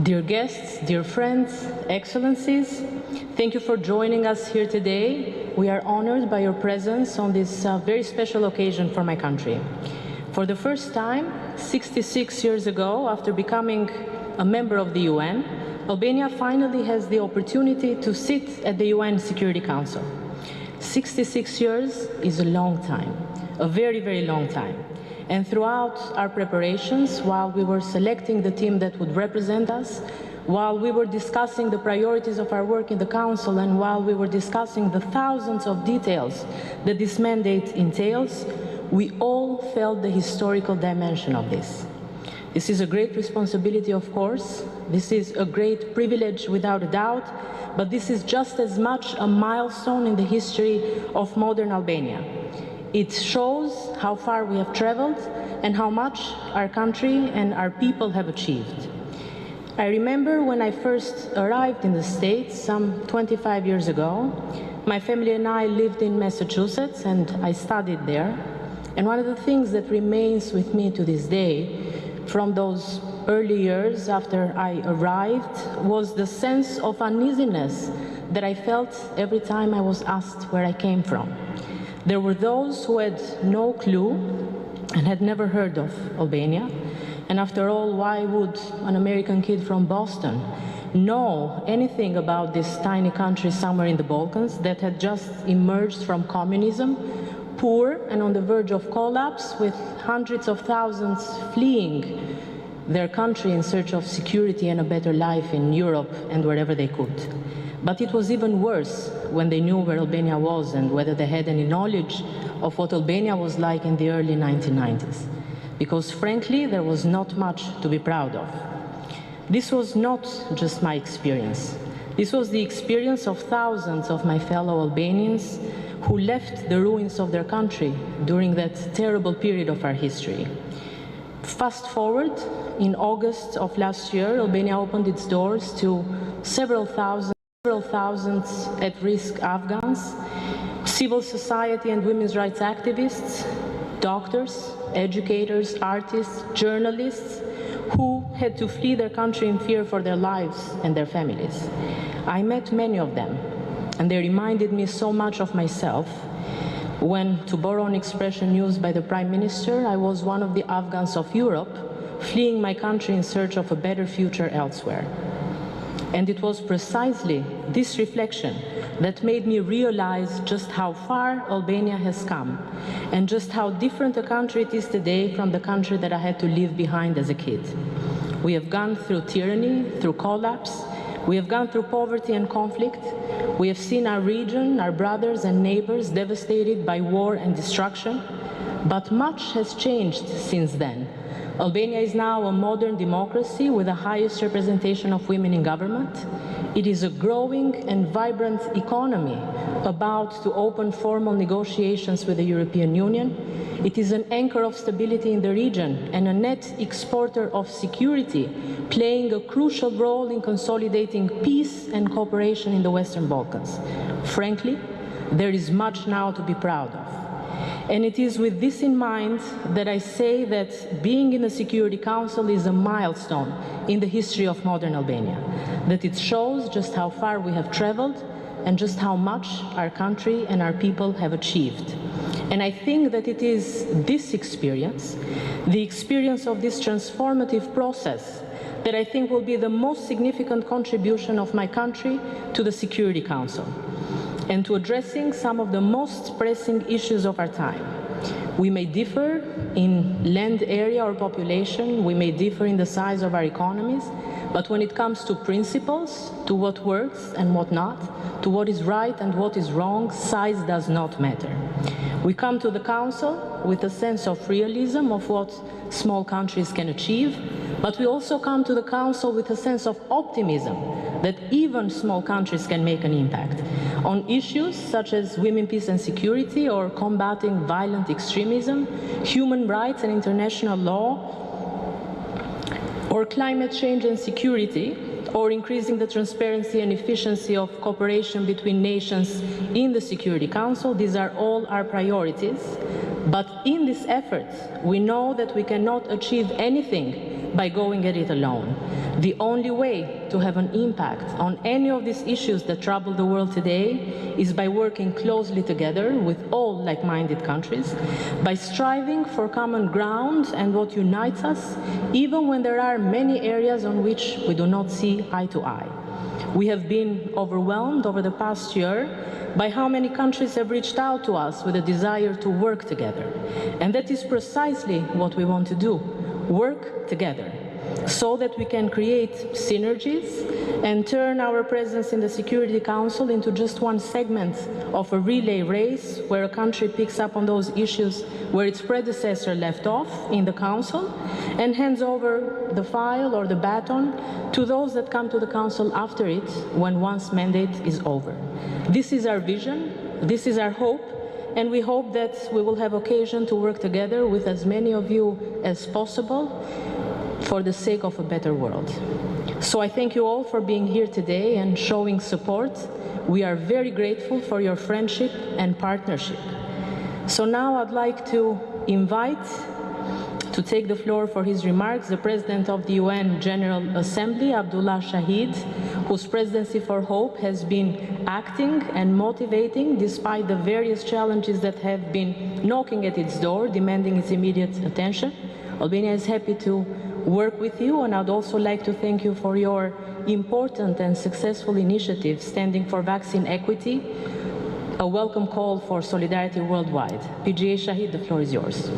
Dear guests, dear friends, excellencies, thank you for joining us here today. We are honored by your presence on this very special occasion for my country. For the first time, 66 years ago, after becoming a member of the UN, Albania finally has the opportunity to sit at the UN Security Council. 66 years is a long time, a very, very long time. And throughout our preparations, while we were selecting the team that would represent us, while we were discussing the priorities of our work in the Council, and while we were discussing the thousands of details that this mandate entails, we all felt the historical dimension of this. This is a great responsibility, of course. This is a great privilege, without a doubt, but this is just as much a milestone in the history of modern Albania. It shows how far we have traveled and how much our country and our people have achieved. I remember when I first arrived in the States some 25 years ago, my family and I lived in Massachusetts and I studied there. And one of the things that remains with me to this day from those early years after I arrived was the sense of uneasiness that I felt every time I was asked where I came from. There were those who had no clue and had never heard of Albania. And after all, why would an American kid from Boston know anything about this tiny country somewhere in the Balkans that had just emerged from communism, poor and on the verge of collapse, with hundreds of thousands fleeing their country in search of security and a better life in Europe and wherever they could. But it was even worse when they knew where Albania was and whether they had any knowledge of what Albania was like in the early 1990s. Because frankly, there was not much to be proud of. This was not just my experience. This was the experience of thousands of my fellow Albanians who left the ruins of their country during that terrible period of our history. Fast forward, in August of last year, Albania opened its doors to several thousand at-risk Afghans, civil society and women's rights activists, doctors, educators, artists, journalists, who had to flee their country in fear for their lives and their families. I met many of them, and they reminded me so much of myself when, to borrow an expression used by the Prime Minister, I was one of the Afghans of Europe, fleeing my country in search of a better future elsewhere. And it was precisely this reflection that made me realize just how far Albania has come and just how different a country it is today from the country that I had to leave behind as a kid. We have gone through tyranny, through collapse. We have gone through poverty and conflict. We have seen our region, our brothers and neighbors devastated by war and destruction. But much has changed since then. Albania is now a modern democracy with the highest representation of women in government. It is a growing and vibrant economy about to open formal negotiations with the European Union. It is an anchor of stability in the region and a net exporter of security, playing a crucial role in consolidating peace and cooperation in the Western Balkans. Frankly, there is much now to be proud of. And it is with this in mind that I say that being in the Security Council is a milestone in the history of modern Albania, that it shows just how far we have traveled and just how much our country and our people have achieved. And I think that it is this experience, the experience of this transformative process, that I think will be the most significant contribution of my country to the Security Council and to addressing some of the most pressing issues of our time. We may differ in land area or population, we may differ in the size of our economies, but when it comes to principles, to what works and what not, to what is right and what is wrong, size does not matter. We come to the Council with a sense of realism of what small countries can achieve, but we also come to the Council with a sense of optimism that even small countries can make an impact on issues such as women, peace and security, or combating violent extremism, human rights and international law, or climate change and security, or increasing the transparency and efficiency of cooperation between nations in the Security Council. These are all our priorities. But in this effort, we know that we cannot achieve anything by going at it alone. The only way to have an impact on any of these issues that trouble the world today is by working closely together with all like-minded countries, by striving for common ground and what unites us, even when there are many areas on which we do not see eye to eye. We have been overwhelmed over the past year by how many countries have reached out to us with a desire to work together. And that is precisely what we want to do, work together, so that we can create synergies and turn our presence in the Security Council into just one segment of a relay race where a country picks up on those issues where its predecessor left off in the Council and hands over the file or the baton to those that come to the Council after it when one's mandate is over. This is our vision, this is our hope, and we hope that we will have occasion to work together with as many of you as possible for the sake of a better world. So I thank you all for being here today and showing support. We are very grateful for your friendship and partnership. So now I'd like to invite to take the floor for his remarks the President of the UN General Assembly, Abdullah Shahid, whose presidency for hope has been acting and motivating despite the various challenges that have been knocking at its door, demanding its immediate attention. Albania is happy to work with you, and I'd also like to thank you for your important and successful initiative standing for vaccine equity, a welcome call for solidarity worldwide. PGA Shahid, the floor is yours.